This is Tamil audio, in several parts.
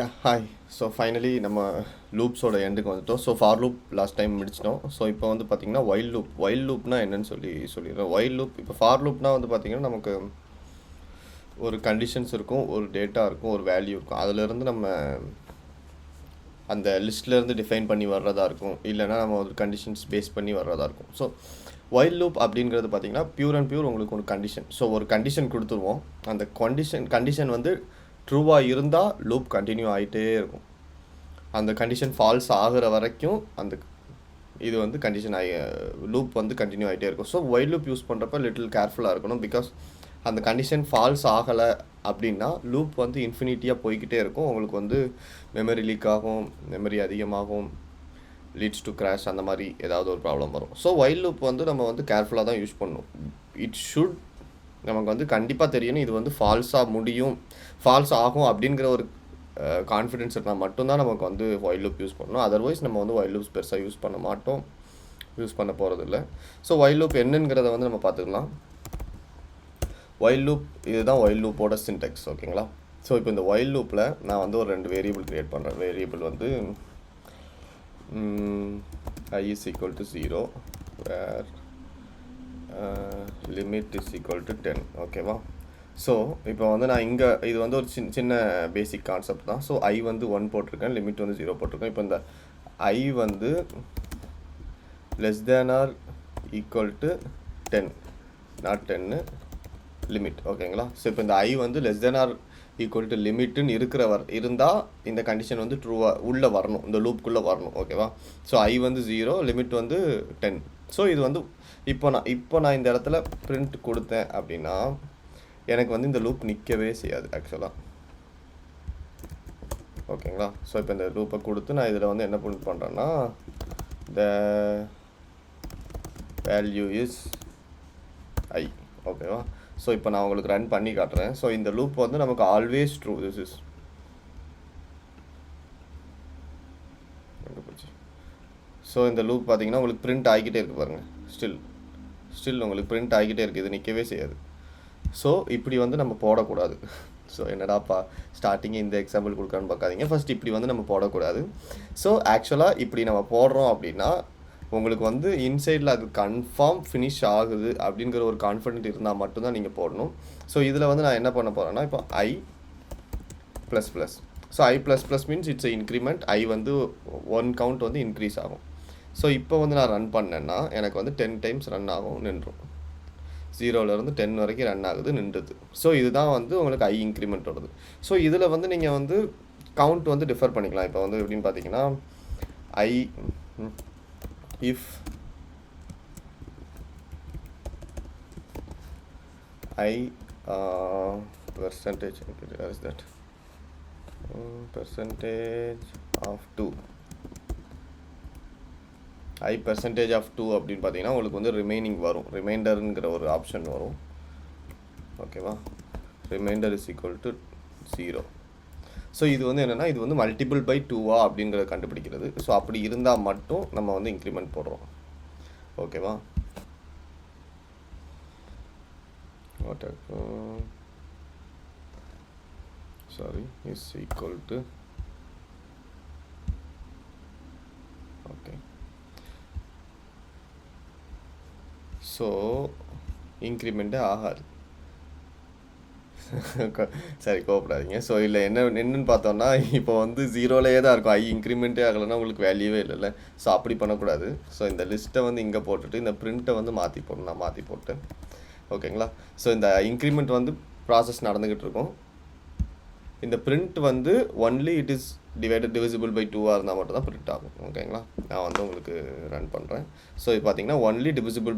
ஹாய். ஸோ ஃபைனலி நம்ம லூப்ஸோட எண்டுக்கு வந்துட்டோம். So for loop last time முடிச்சிட்டோம். ஸோ இப்போ வந்து பார்த்திங்கன்னா ஒயில் லூப்னா என்னன்னு சொல்லிடுறேன். ஒயில் லூப் இப்போ ஃபார் லூப்னா வந்து பார்த்திங்கன்னா நமக்கு ஒரு கண்டிஷன்ஸ் இருக்கும், ஒரு டேட்டா இருக்கும், ஒரு வேல்யூ இருக்கும். அதிலேருந்து நம்ம அந்த லிஸ்ட்லேருந்து டிஃபைன் பண்ணி வர்றதா இருக்கும், இல்லைனா நம்ம ஒரு கண்டிஷன்ஸ் பேஸ் பண்ணி வர்றதா இருக்கும். ஸோ ஒயில் லூப் அப்படிங்கிறது பார்த்திங்கன்னா பியூர் அண்ட் பியூர் உங்களுக்கு ஒரு கண்டிஷன். ஸோ ஒரு கண்டிஷன் கொடுத்துருவோம். அந்த கண்டிஷன் வந்து ட்ரூவாக இருந்தால் லூப் கண்டினியூ ஆகிட்டே இருக்கும். அந்த கண்டிஷன் ஃபால்ஸ் ஆகிற வரைக்கும் அந்த இது வந்து லூப் வந்து கண்டினியூ ஆகிட்டே இருக்கும். ஸோ ஒயில் லூப் யூஸ் பண்ணுறப்ப லிட்டில் கேர்ஃபுல்லாக இருக்கணும். பிகாஸ் அந்த கண்டிஷன் ஃபால்ஸ் ஆகலை அப்படின்னா லூப் வந்து இன்ஃபினிட்டியாக போய்கிட்டே இருக்கும். உங்களுக்கு வந்து மெமரி லீக் ஆகும், மெமரி அதிகமாகும், லீட்ஸ் டு கிராஷ், அந்த மாதிரி ஏதாவது ஒரு ப்ராப்ளம் வரும். ஸோ ஒயில் லூப் வந்து நம்ம வந்து கேர்ஃபுல்லாக தான் யூஸ் பண்ணணும். இட் ஷுட் நமக்கு வந்து கண்டிப்பாக தெரியணும் இது வந்து ஃபால்ஸ் ஆகும் அப்படிங்கிற ஒரு கான்ஃபிடென்ஸ் இருந்தால் மட்டும்தான் நமக்கு வந்து ஒயில் லூப் யூஸ் பண்ணணும். அதர்வைஸ் நம்ம வந்து ஒயில் லூப்ஸ் பெருசாக யூஸ் பண்ண போகிறதில்ல. ஸோ ஒயில் லூப் என்னங்கிறத வந்து நம்ம பார்த்துக்கலாம். ஒயில் லூப் இதுதான் ஒயில் லூப்போட சின்டெக்ஸ், ஓகேங்களா? ஸோ இப்போ இந்த ஒயில் லூப்பில் நான் வந்து ஒரு 2 வேரியபிள் க்ரியேட் பண்ணுறேன். வேரியபிள் வந்து I is equal to 0 where limit is equal to 10, ஓகேவா? ஸோ இப்போ வந்து நான் இங்கே இது வந்து ஒரு சின்ன பேசிக் கான்செப்ட் தான். ஸோ I வந்து 1 போட்டிருக்கேன், லிமிட் வந்து 0 போட்டிருக்கேன். இப்போ இந்த I வந்து less than or equal to 10, not 10 limit, ஓகேங்களா? ஸோ இப்போ இந்த I வந்து less than or equal to லிமிட்டுன்னு இருந்தால் இந்த கண்டிஷன் வந்து ட்ரூவாக உள்ளே வரணும், இந்த லூப்புக்குள்ளே வரணும், ஓகேவா? ஸோ I வந்து 0, லிமிட் வந்து 10. ஸோ இது வந்து இப்போ நான் இந்த இடத்துல பிரிண்ட் கொடுத்தேன் அப்படின்னா எனக்கு வந்து இந்த லூப் நிற்கவே செய்யாது ஆக்சுவலாக, ஓகேங்களா? ஸோ இப்போ இந்த லூப்பை கொடுத்து நான் இதில் வந்து என்ன பிரிண்ட் பண்ணுறேன்னா த வேல்யூ இஸ் I, ஓகேவா? ஸோ இப்போ நான் உங்களுக்கு ரன் பண்ணி காட்டுறேன். ஸோ இந்த லூப் வந்து நமக்கு always true. This is so இந்த லூப் பார்த்தீங்கன்னா உங்களுக்கு பிரிண்ட் ஆகிக்கிட்டே இருக்குது பாருங்கள். ஸ்டில் உங்களுக்கு பிரிண்ட் ஆகிக்கிட்டே இருக்குது, இது நிற்கவே செய்யாது. ஸோ இப்படி வந்து நம்ம போடக்கூடாது. ஸோ என்னடாப்பா ஸ்டார்டிங்கே இந்த எக்ஸாம்பிள் கொடுக்குறான்னு பார்க்காதீங்க. ஃபஸ்ட் இப்படி வந்து நம்ம போடக்கூடாது. ஸோ ஆக்சுவலாக இப்படி நம்ம போடுறோம் அப்படின்னா உங்களுக்கு வந்து இன்சைடில் அது கன்ஃபார்ம் ஃபினிஷ் ஆகுது அப்படிங்கிற ஒரு கான்ஃபிடென்ட் இருந்தால் மட்டும்தான் நீங்கள் போடணும். ஸோ இதில் வந்து நான் என்ன பண்ண போகிறேன்னா இப்போ I plus plus. So I plus plus means it's increment. I வந்து 1 கவுண்ட் வந்து இன்க்ரீஸ் ஆகும். ஸோ இப்போ வந்து நான் ரன் பண்ணேன்னா எனக்கு வந்து 10 டைம்ஸ் ரன் ஆகும், நின்றும். 0லேருந்து 10 வரைக்கும் ரன் ஆகுது, நின்றுது. ஸோ இதுதான் வந்து உங்களுக்கு I இன்க்ரிமெண்ட் வருது. ஸோ இதில் வந்து நீங்கள் வந்து கவுண்ட் வந்து டிஃபர் பண்ணிக்கலாம். இப்போ வந்து எப்படின்னு பார்த்தீங்கன்னா if I percentage, where is that, percentage of 2, I percentage of 2 அப்படின்னு பார்த்தீங்கன்னா உங்களுக்கு வந்து ரிமைண்டருங்கிற ஒரு ஆப்ஷன் வரும், ஓகேவா? Reminder is equal to 0. So இது வந்து என்னென்னா இது வந்து மல்டிபிள் பை 2வா அப்படிங்கிறத கண்டுபிடிக்கிறது. ஸோ அப்படி இருந்தால் மட்டும் நம்ம வந்து இன்க்ரிமெண்ட் போடுறோம், ஓகேவா? Is equal to, okay. So இன்க்ரிமெண்ட்டே ஆகாது. சரி, கோவப்படாதீங்க. ஸோ இல்லை என்னன்னு பார்த்தோன்னா இப்போ வந்து 0லேயே தான் இருக்கும். I இன்க்ரிமெண்ட்டே ஆகலைன்னா உங்களுக்கு வேல்யூவே இல்லைல்ல. ஸோ அப்படி பண்ணக்கூடாது. ஸோ இந்த லிஸ்ட்டை வந்து இங்கே போட்டுட்டு இந்த பிரிண்ட்டை வந்து மாற்றி போட்டேன், ஓகேங்களா? ஸோ இந்த இன்க்ரிமெண்ட் வந்து ப்ராசஸ் நடந்துக்கிட்டு இருக்கும். இந்த பிரிண்ட் வந்து only it is divisible by 2ஆக இருந்தால் மட்டும் தான் பிரிண்ட் ஆகும், ஓகேங்களா? நான் வந்து உங்களுக்கு ரன் பண்ணுறேன். ஸோ இது பார்த்தீங்கன்னா ஒன்லி டிவிசிபிள்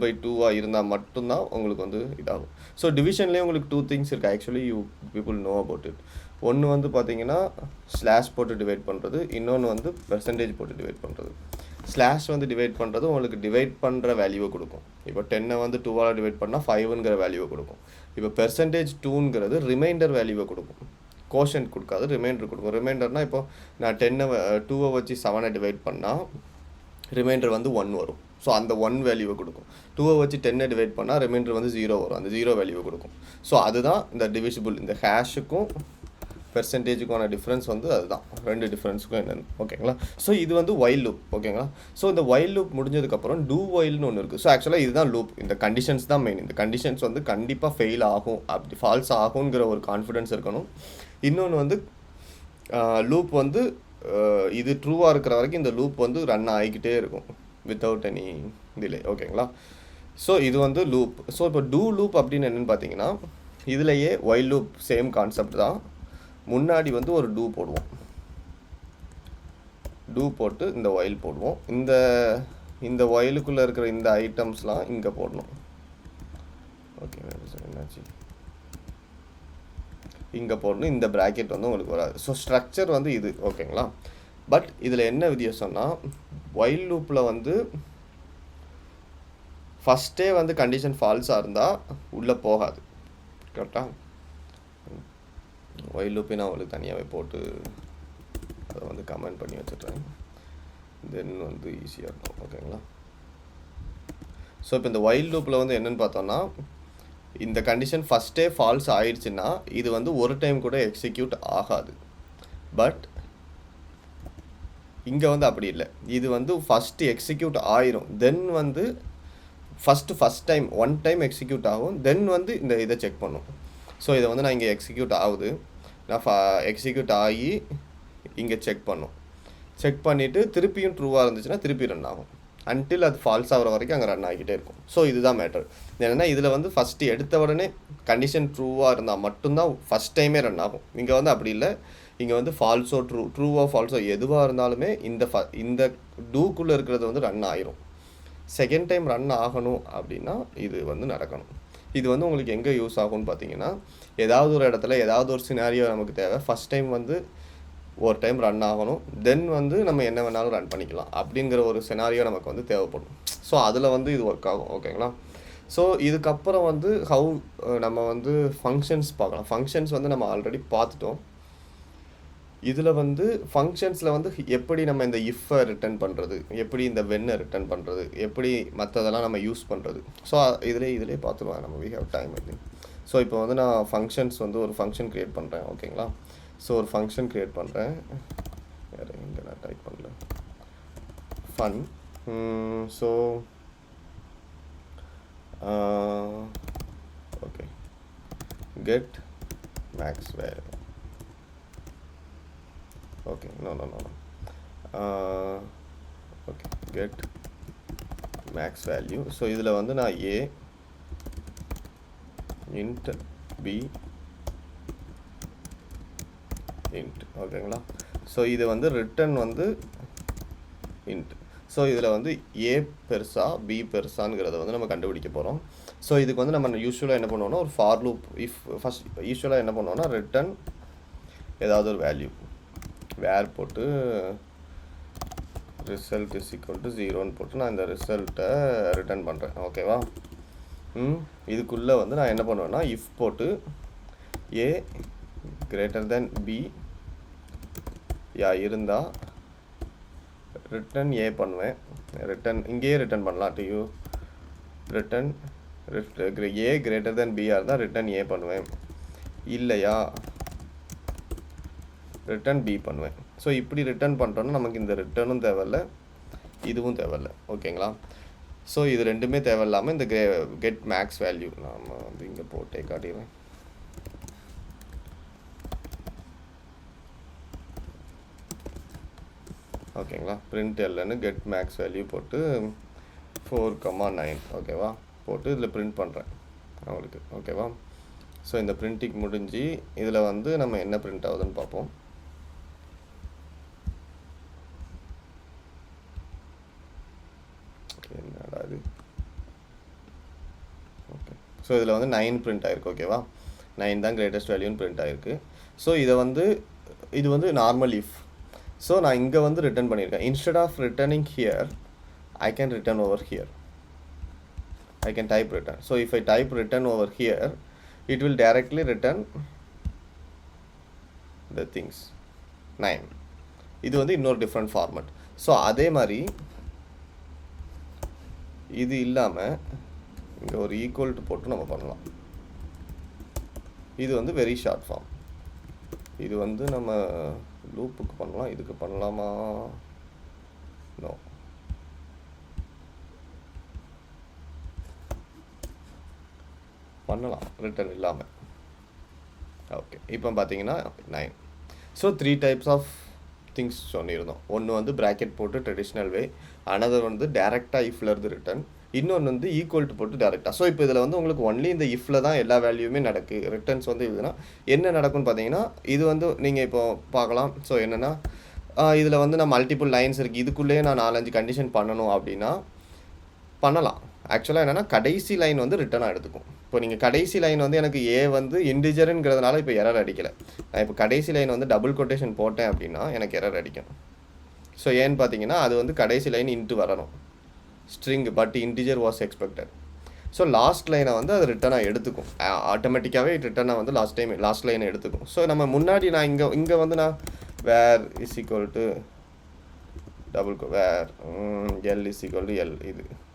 பை 2ஆக இருந்தால் மட்டும்தான் உங்களுக்கு வந்து இதாகும். ஸோ டிவிஷன்லேயே உங்களுக்கு 2 திங்ஸ் இருக்குது. Actually people know about it. ஒன்று வந்து பார்த்தீங்கன்னா ஸ்லாஷ் போட்டு டிவைட் பண்ணுறது, இன்னொன்று வந்து பெர்சன்டேஜ் போட்டு டிவைட் பண்ணுறது. ஸ்லாஷ் வந்து டிவைட் பண்ணுறது உங்களுக்கு டிவைட் பண்ணுற வேல்யூவை கொடுக்கும். இப்போ 10 வந்து 2ஆல் டிவைட் பண்ணால் 5ங்கிற வேல்யூவை கொடுக்கும். இப்போ பெர்சன்டேஜ் 2ங்கிறது ரிமைண்டர் வேல்யூவை கொடுக்கும், கோஷன்ட் கொடுக்காது, ரிமைண்டர் கொடுக்கும். ரிமைண்டர்னால் இப்போ நான் 2 வச்சு 7 டிவைட் பண்ணால் ரிமைண்டர் வந்து 1 வரும். ஸோ அந்த 1 வேல்யூவை கொடுக்கும். 2 வச்சு 10 டிவைட் பண்ணால் ரிமைண்டர் வந்து 0 வரும், அந்த 0 வேல்யூவை கொடுக்கும். ஸோ அதுதான் இந்த டிவிசிபிள், இந்த ஹேஷுக்கும் பெர்சன்டேஜுக்கான டிஃப்ரென்ஸ் வந்து அதுதான், ரெண்டு டிஃப்ரென்ஸுக்கும் என்னென்னு. ஓகேங்களா? ஸோ இது வந்து ஒயில் லூப். ஓகேங்களா? ஸோ இந்த ஒயில் லூப் முடிஞ்சதுக்கப்புறம் டூ ஒயில்னு ஒன்று இருக்குது. ஸோ ஆக்சுவலாக இதுதான் லூப். இந்த கண்டிஷன்ஸ் தான் மெயின். இந்த கண்டிஷன்ஸ் வந்து கண்டிப்பாக ஃபெயில் ஆகும், அப்படி ஃபால்ஸ் ஆகுங்கிற ஒரு கான்ஃபிடென்ஸ் இருக்கணும். இன்னொன்று வந்து லூப் வந்து இது ட்ரூவாக இருக்கிற வரைக்கும் இந்த லூப் வந்து ரன் ஆகிக்கிட்டே இருக்கும் வித்தவுட் எனி டிலே. ஓகேங்களா? ஸோ இது வந்து லூப். ஸோ இப்போ டூ லூப் அப்படின்னு என்னென்னு பார்த்தீங்கன்னா, இதுலேயே ஒயில் லூப் சேம் கான்செப்ட் தான். முன்னாடி வந்து ஒரு டூ போடுவோம், டூ போட்டு இந்த ஒயில் போடுவோம். இந்த ஒயிலுக்குள்ளே இருக்கிற இந்த ஐட்டம்ஸ்லாம் இங்கே போடணும். ஓகே, என்னாச்சு, இங்கே போடணும். இந்த ப்ராக்கெட் வந்து உங்களுக்கு வராது. ஸோ ஸ்ட்ரக்சர் வந்து இது. ஓகேங்களா? பட் இதில் என்ன வித்தியாசம்னா, ஒயில் லூப்பில் வந்து ஃபஸ்ட்டே வந்து கண்டிஷன் ஃபால்ஸாக இருந்தால் உள்ளே போகாது. கரெக்டாக? ஒயில் லூப்பை நான் உங்களுக்கு தனியாகவே போட்டு அதை வந்து கமெண்ட் பண்ணி வச்சுட்றேன். தென் வந்து ஈஸியாக இருக்கும். ஓகேங்களா? ஸோ இப்போ இந்த ஒயில் லூப்பில் வந்து என்னென்னு பார்த்தோன்னா, இந்த கண்டிஷன் ஃபஸ்ட்டே ஃபால்ஸ் ஆயிடுச்சுன்னா இது வந்து ஒரு டைம் கூட எக்ஸிக்யூட் ஆகாது. பட் இங்கே வந்து அப்படி இல்லை. இது வந்து ஃபஸ்ட்டு எக்ஸிக்யூட் ஆயிரும், தென் வந்து first time one time execute ஆகும், தென் வந்து இந்த இதை செக் பண்ணும். ஸோ இதை வந்து நான் இங்கே எக்ஸிக்யூட் ஆகுது, நான் எக்ஸிக்யூட் ஆகி இங்கே செக் பண்ணும். செக் பண்ணிவிட்டு திருப்பியும் ட்ரூவாக இருந்துச்சுன்னா திருப்பி ரன் ஆகும். அன்டில் அது ஃபால்ஸ் ஆகிற வரைக்கும் அங்கே ரன் ஆகிக்கிட்டே இருக்கும். ஸோ இதுதான் மேட்டர். ஏன்னா இதில் வந்து ஃபஸ்ட்டு எடுத்த உடனே கண்டிஷன் ட்ரூவாக இருந்தால் மட்டும்தான் ஃபஸ்ட் டைமே ரன் ஆகும். இங்கே வந்து அப்படி இல்லை. இங்கே வந்து ஃபால்ஸோ ட்ரூவோ ஃபால்ஸோ எதுவாக இருந்தாலுமே இந்த டூக்குள்ளே இருக்கிறது வந்து ரன் ஆயிரும். செகண்ட் டைம் ரன் ஆகணும் அப்படின்னா இது வந்து நடக்கணும். இது வந்து உங்களுக்கு எங்கே யூஸ் ஆகும்னு பார்த்தீங்கன்னா, ஏதாவது ஒரு இடத்துல ஏதாவது ஒரு சினாரியோ நமக்கு தேவை. ஃபஸ்ட் டைம் வந்து ஒரு டைம் ரன் ஆகணும், தென் வந்து நம்ம என்ன வேணாலும் ரன் பண்ணிக்கலாம் அப்படிங்கிற ஒரு சினாரியோ நமக்கு வந்து தேவைப்படும். ஸோ அதில் வந்து இது ஒர்க் ஆகும். ஓகேங்களா? ஸோ இதுக்கப்புறம் வந்து நம்ம வந்து ஃபங்க்ஷன்ஸ் பார்க்கலாம். ஃபங்க்ஷன்ஸ் வந்து நம்ம ஆல்ரெடி பார்த்துட்டோம். இதில் வந்து ஃபங்க்ஷன்ஸில் வந்து எப்படி நம்ம இந்த இஃப்பை ரிட்டர்ன் பண்ணுறது, எப்படி இந்த வென்னை ரிட்டர்ன் பண்ணுறது, எப்படி மற்றதெல்லாம் நம்ம யூஸ் பண்ணுறது. ஸோ இதிலே பார்த்துருவோம் நம்ம. We have time I think. So இப்போ வந்து நான் ஃபங்க்ஷன்ஸ் வந்து ஒரு ஃபங்க்ஷன் க்ரியேட் பண்ணுறேன். ஓகேங்களா? ஸோ ஒரு ஃபங்க்ஷன் க்ரியேட் பண்ணுறேன். வேறு இங்கே நான் டைப் பண்ணல, fun. So okay, get max value. Okay, no okay, get max value. So இதில் வந்து நான் ஏ இன்ட் பி இன்ட். ஓகேங்களா? ஸோ இது வந்து ரிட்டன் வந்து இன்ட். ஸோ இதில் வந்து ஏ பெருசா பி பெருசாங்கிறத வந்து நம்ம கண்டுபிடிக்க போகிறோம். ஸோ இதுக்கு வந்து நம்ம யூஸ்வலாக என்ன பண்ணுவோம்னா, ஒரு ஃபார் லூப் ஃபஸ்ட் யூஸ்வலாக என்ன பண்ணுவோம்னா, ரிட்டன் ஏதாவது ஒரு வேல்யூ வேர் போட்டு ரிசல்ட் இஸ் ஈக்குவல் டு 0ன்னு போட்டு நான் இந்த ரிசல்ட்டை ரிட்டர்ன் பண்ணுறேன். ஓகேவா? இதுக்குள்ளே வந்து நான் என்ன பண்ணுவேன்னா, இஃப் போட்டு ஏ கிரேட்டர் தென் பி இருந்தால் ரிட்டன் ஏ பண்ணுவேன். ரிட்டன் இங்கேயே ரிட்டன் பண்ணலாம். Do you return A greater then பியாக இருந்தால் ரிட்டன் ஏ பண்ணுவேன், இல்லையா ரிட்டன் பி பண்ணுவேன். ஸோ இப்படி ரிட்டன் பண்ணுறோன்னா நமக்கு இந்த ரிட்டனும் தேவையில்லை, இதுவும் தேவையில்லை. ஓகேங்களா? ஸோ இது ரெண்டுமே தேவையில்லாமல் இந்த கெட் மேக்ஸ் வேல்யூ நாம் வந்து இங்கே போட்டே காட்டிடுவேன். ஓகேங்களா? பிரிண்ட் எல்லுன்னு கெட் மேக்ஸ் வேல்யூ போட்டு 4,9 ஓகேவா போட்டு இதில் பிரிண்ட் பண்ணுறேன் அவங்களுக்கு. ஓகேவா? ஸோ இந்த பிரிண்டிங் முடிஞ்சு இதில் வந்து நம்ம என்ன பிரிண்ட் ஆகுதுன்னு பார்ப்போம். என்னடா இது? ஓகே, ஸோ இதில் வந்து 9 பிரிண்ட் ஆகிருக்கு. ஓகேவா? 9 தான் கிரேட்டஸ்ட் வேல்யூன்னு பிரிண்ட் ஆகிருக்கு. ஸோ இது வந்து நார்மல் இஃப். ஸோ நான் இங்கே வந்து ரிட்டர்ன் பண்ணியிருக்கேன். Instead of returning here I can return over here. I can type return. So if I type return over here, it will directly return the things 9. இது வந்து இன்னொரு different format. ஸோ அதே மாதிரி இது இல்லாமல் இங்கே ஒரு ஈக்குவல் டு போட்டு நம்ம பண்ணலாம். இது வந்து வெரி ஷார்ட் ஃபார்ம். இது வந்து நம்ம லூப்புக்கு பண்ணலாம், இதுக்கு பண்ணலாமா? நோ. பண்ணலாம் ரிட்டர்ன் இல்லாமல். ஓகே, இப்போ பார்த்தீங்கன்னா 9. ஸோ 3 டைப்ஸ் ஆஃப் திங்ஸ் சொல்லியிருந்தோம். ஒன்று வந்து ப்ராக்கெட் போட்டு ட்ரெடிஷ்னல் வே, அனதர் வந்து டேரெக்டாக இஃப்லேருந்து ரிட்டர்ன், இன்னொன்று வந்து ஈக்குவல் டு போட்டு டேரெக்டாக. ஸோ இப்போ இதில் வந்து உங்களுக்கு ஒன்லி இந்த இஃப்பில் தான் எல்லா வேல்யூமே நடக்கு. ரிட்டர்ன்ஸ் வந்து இதுனா என்ன நடக்கும்னு பார்த்தீங்கன்னா, இது வந்து நீங்கள் இப்போ பார்க்கலாம். ஸோ என்னென்னா, இதில் வந்து நான் மல்டிபிள் லைன்ஸ் இருக்குது, இதுக்குள்ளேயே நான் 4-5 கண்டிஷன் பண்ணணும் அப்படின்னா பண்ணலாம். ஆக்சுவலாக என்னென்னா கடைசி லைன் வந்து ரிட்டனாக எடுத்துக்கும். இப்போ நீங்கள் கடைசி லைன் வந்து எனக்கு ஏ வந்து இன்டிஜருங்கிறதுனால இப்போ எரர் அடிக்கலை. நான் இப்போ கடைசி லைன் வந்து டபுள் கொட்டேஷன் போட்டேன் அப்படின்னா எனக்கு எரர் அடிக்கும். ஸோ ஏன்னு பார்த்தீங்கன்னா அது வந்து கடைசி லைன் இன்ட்டு வரணும், string but integer was expected. So last லைனை வந்து அது ரிட்டனாக எடுத்துக்கும். ஆட்டோமேட்டிக்காகவே ரிட்டனாக வந்து லாஸ்ட் லைனை எடுத்துக்கும். ஸோ நம்ம முன்னாடி நான் இங்கே வந்து நான் where is equal to double where L is equal to L,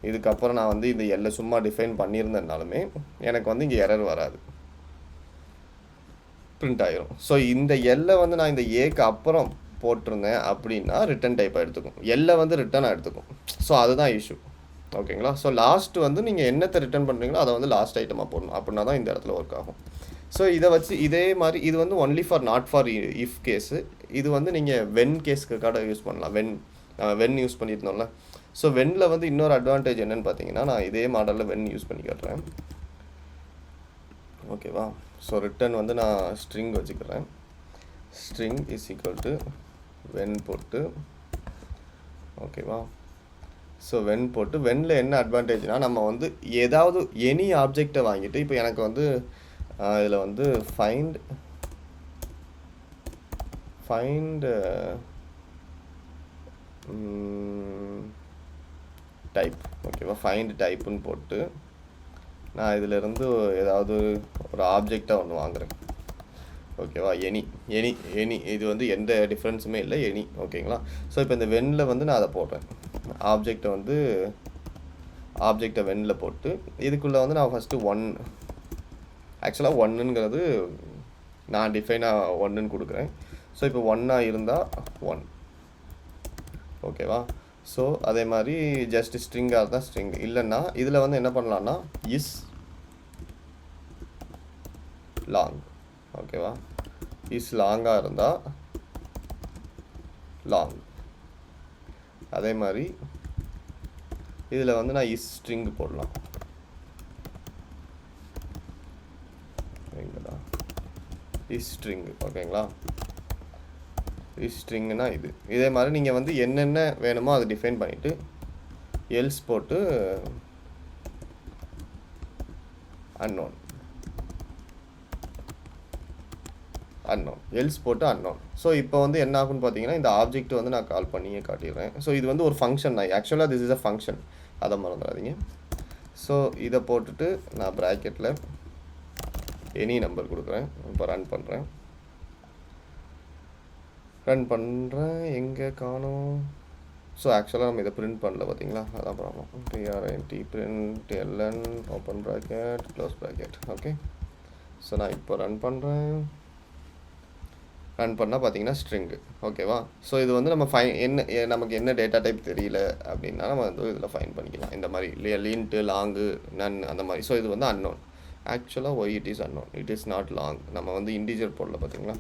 இதுக்கப்புறம் நான் வந்து இந்த எல்லை சும்மா டிஃபைன் பண்ணியிருந்தனாலுமே எனக்கு வந்து இங்கே எரர் வராது, பிரிண்ட் ஆகிரும். ஸோ இந்த எல்லை வந்து நான் இந்த ஏக்கு அப்புறம் போட்டிருந்தேன் அப்படின்னா ரிட்டன் டைப்பாக எடுத்துக்கும், எல்லை வந்து ரிட்டனாக எடுத்துக்கும். ஸோ அதுதான் இஷ்யூ. ஓகேங்களா? ஸோ லாஸ்ட் வந்து நீங்கள் என்னத்தை ரிட்டர்ன் பண்ணுறீங்களோ அதை வந்து லாஸ்ட் ஐட்டமாக போடணும், அப்படின்னா தான் இந்த இடத்துல ஒர்க் ஆகும். ஸோ இதை வச்சு இதே மாதிரி இது வந்து only for not for if case. இது வந்து நீங்கள் வென் கேஸ்க்கு கூட யூஸ் பண்ணலாம். வென் யூஸ் பண்ணியிருந்தோம்ல. ஸோ வென்னில் வந்து இன்னொரு அட்வான்டேஜ் என்னென்னு பார்த்தீங்கன்னா, நான் இதே மாடலில் வென் யூஸ் பண்ணி காட்டுறேன். ஓகேவா? ஸோ ரிட்டர்ன் வந்து நான் ஸ்ட்ரிங் வச்சுக்கிறேன். String is equal to when போட்டு, ஓகேவா? ஸோ வென் போட்டு வென்னில் என்ன அட்வான்டேஜ்னால் நம்ம வந்து ஏதாவது எனி ஆப்ஜெக்டை வாங்கிட்டு, இப்போ எனக்கு வந்து இதில் வந்து ஃபைண்ட் டைப், ஓகேவா? ஃபைண்ட் டைப்புன்னு போட்டு நான் இதிலிருந்து ஏதாவது ஒரு ஆப்ஜெக்டாக ஒன்று வாங்குகிறேன். ஓகேவா? எனி இது வந்து எந்த டிஃப்ரென்ஸுமே இல்லை, எனி. ஓகேங்களா? ஸோ இப்போ இந்த வென்னில் வந்து நான் அதை போடுறேன். ஆப்ஜெக்டை வென்னில் போட்டு இதுக்குள்ளே வந்து நான் ஃபஸ்ட்டு 1, ஆக்சுவலாக 1ங்கிறது நான் டிஃபைனாக 1ன்னு கொடுக்குறேன். ஸோ இப்போ 1ஆக இருந்தால் 1, ஓகேவா? ஸோ அதே மாதிரி ஜஸ்ட் ஸ்ட்ரிங்காக இருந்தால் ஸ்ட்ரிங், இல்லைன்னா இதில் வந்து என்ன பண்ணலான்னா இஸ் லாங், ஓகேவா? இஸ் லாங்காக இருந்தால் லாங். அதே மாதிரி இதில் வந்து நான் இஸ் ஸ்ட்ரிங் போடலாம். இஸ் ஸ்ட்ரிங், ஓகேங்களா? ஸ்ட்ரிங்னா இதே மாதிரி நீங்கள் வந்து என்னென்ன வேணுமோ அதை டிஃபைன் பண்ணிவிட்டு எல்ஸ் போட்டு அன்னோன் எல்ஸ் போட்டு அன்னோன். ஸோ இப்போ வந்து என்ன ஆகுன்னு பார்த்தீங்கன்னா, இந்த ஆப்ஜெக்ட் வந்து நான் கால் பண்ணியே காட்டிடுறேன். ஸோ இது வந்து ஒரு ஃபங்க்ஷன் தான், ஆக்சுவலாக திஸ் இஸ் அ ஃபங்க்ஷன், அதை மறந்துடாதீங்க. ஸோ இதை போட்டுட்டு நான் ப்ராக்கெட்டில் எனி நம்பர் கொடுக்குறேன். இப்போ ரன் பண்ணுறேன். எங்கே காணும்? ஸோ ஆக்சுவலாக நம்ம இதை பிரிண்ட் பண்ணல, பார்த்தீங்களா? அதான் problem. print print ln open bracket close bracket. Okay, so நான் இப்போ ரன் பண்ணால் பார்த்தீங்கன்னா ஸ்ட்ரிங்கு, ஓகேவா? ஸோ இது வந்து நம்ம நமக்கு என்ன டேட்டா டைப் தெரியல அப்படின்னா நம்ம வந்து இதில் ஃபைன் பண்ணிக்கலாம். இந்த மாதிரி லின்ட்டு லாங்கு நன் அந்த மாதிரி. ஸோ இது வந்து அன்னோன். ஆக்சுவலாக why it is unknown, it is not long. நம்ம வந்து இன்டிஜர் போடல, பார்த்தீங்களா?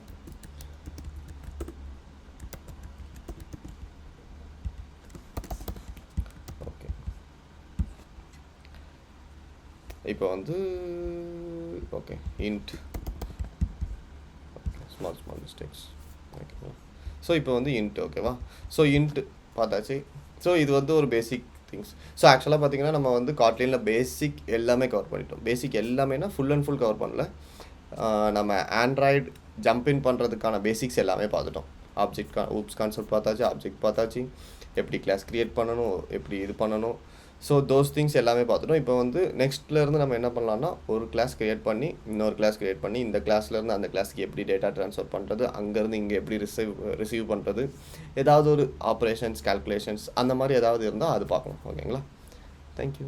இப்போ வந்து ஓகே இன்ட், ஸ்மால் மிஸ்டேக்ஸ், ஓகேவா? ஸோ இப்போ வந்து இன்ட், ஓகேவா? ஸோ இன்ட் பார்த்தாச்சு. ஸோ இது வந்து ஒரு பேசிக் திங்ஸ். ஸோ ஆக்சுவலாக பார்த்தீங்கன்னா நம்ம வந்து காட்லினில் பேசிக் எல்லாமே கவர் பண்ணிட்டோம். பேசிக் எல்லாமேனா ஃபுல் அண்ட் ஃபுல் கவர் பண்ணல. நம்ம ஆண்ட்ராய்டு ஜம்ப் இன் பண்ணுறதுக்கான பேசிக்ஸ் எல்லாமே பார்த்துட்டோம். ஊப்ஸ் கான்செப்ட் பார்த்தாச்சு, ஆப்ஜெக்ட் பார்த்தாச்சு, எப்படி கிளாஸ் க்ரியேட் பண்ணணும், எப்படி இது பண்ணணும். ஸோ தோஸ் திங்ஸ் எல்லாமே பார்த்துட்டோம். இப்போ வந்து நெக்ஸ்ட்லேருந்து நம்ம என்ன பண்ணலாம்னா, ஒரு கிளாஸ் க்ரியேட் பண்ணி இன்னொரு கிளாஸ் க்ரியேட் பண்ணி இந்த கிளாஸ்லேருந்து அந்த கிளாஸ்க்கு எப்படி டேட்டா ட்ரான்ஸ்ஃபர் பண்ணுறது, அங்கேருந்து இங்கே எப்படி ரிசீவ் பண்ணுறது, ஏதாவது ஒரு ஆப்ரேஷன்ஸ், கால்குலேஷன்ஸ் அந்த மாதிரி ஏதாவது இருந்தால் அது பார்க்கலாம். ஓகேங்களா? தேங்க்யூ.